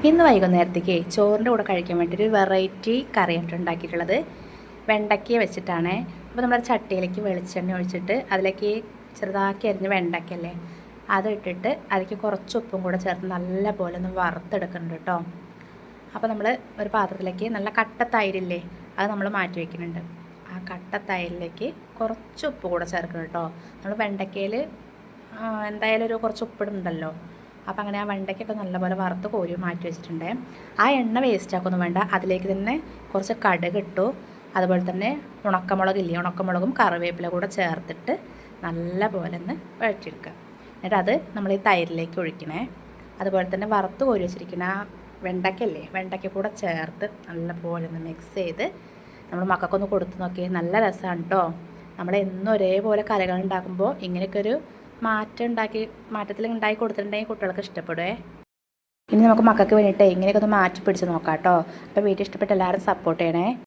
ഇന്ന് വൈകുന്നേരത്തേക്ക് ചോറിൻ്റെ കൂടെ കഴിക്കാൻ വേണ്ടിയിട്ട് ഒരു വെറൈറ്റി കറിയാണ് ഉണ്ടാക്കിയിട്ടുള്ളത്. വെണ്ടയ്ക്ക വെച്ചിട്ടാണ്. അപ്പോൾ നമ്മൾ ചട്ടിയിലേക്ക് വെളിച്ചെണ്ണ ഒഴിച്ചിട്ട് അതിലേക്ക് ചെറുതാക്കി അരിഞ്ഞ് വെണ്ടയ്ക്കല്ലേ അത് ഇട്ടിട്ട് അതിലേക്ക് കുറച്ച് ഉപ്പും കൂടെ ചേർത്ത് നല്ല പോലെ ഒന്ന് വറുത്തെടുക്കുന്നുണ്ട് കേട്ടോ. അപ്പോൾ നമ്മൾ ഒരു പാത്രത്തിലേക്ക് നല്ല കട്ട തൈരില്ലേ അത് നമ്മൾ മാറ്റി വയ്ക്കുന്നുണ്ട്. ആ കട്ട തൈരിലേക്ക് കുറച്ച് ഉപ്പ് കൂടെ ചേർക്കണം കേട്ടോ. നമ്മൾ വെണ്ടയ്ക്കയിൽ എന്തായാലും ഒരു കുറച്ച് ഉപ്പിടുന്നുണ്ടല്ലോ. അപ്പോൾ അങ്ങനെ ആ വെണ്ടയ്ക്കൊക്കെ നല്ലപോലെ വറുത്ത് കോരി മാറ്റി വെച്ചിട്ടുണ്ട്. ആ എണ്ണ വേസ്റ്റ് ആക്കൊന്നും വേണ്ട. അതിലേക്ക് തന്നെ കുറച്ച് കടുക് ഇട്ടു. അതുപോലെ തന്നെ ഉണക്കമുളകില്ലേ, ഉണക്കമുളകും കറിവേപ്പില കൂടെ ചേർത്തിട്ട് നല്ല പോലെ ഒന്ന് വഴറ്റിയെടുക്കുക. എന്നിട്ട് അത് നമ്മൾ ഈ തൈരിലേക്ക് ഒഴിക്കണേ. അതുപോലെ തന്നെ വറുത്ത് കോരി വെച്ചിരിക്കുന്ന ആ വെണ്ടയ്ക്കല്ലേ, വെണ്ടയ്ക്ക കൂടെ ചേർത്ത് നല്ല പോലെ ഒന്ന് മിക്സ് ചെയ്ത് നമ്മൾ മക്കൾക്കൊന്ന് കൊടുത്ത് നോക്കി. നല്ല രസമാണ് കേട്ടോ. നമ്മൾ എന്നും ഒരേപോലെ കറികൾ ഉണ്ടാക്കുമ്പോൾ ഇങ്ങനെയൊക്കെ ഒരു മാറ്റത്തിൽ ഉണ്ടാക്കി കൊടുത്തിട്ടുണ്ടെങ്കിൽ കുട്ടികൾക്ക് ഇഷ്ടപ്പെടുവേ. ഇനി നമുക്ക് മക്കൾക്ക് വേണ്ടിയിട്ട് ഇങ്ങനെയൊക്കെ ഒന്ന് മാറ്റി പിടിച്ച് നോക്കാം കേട്ടോ. അപ്പോൾ വീഡിയോ ഇഷ്ടപ്പെട്ട എല്ലാവരും സപ്പോർട്ട് ചെയ്യണേ.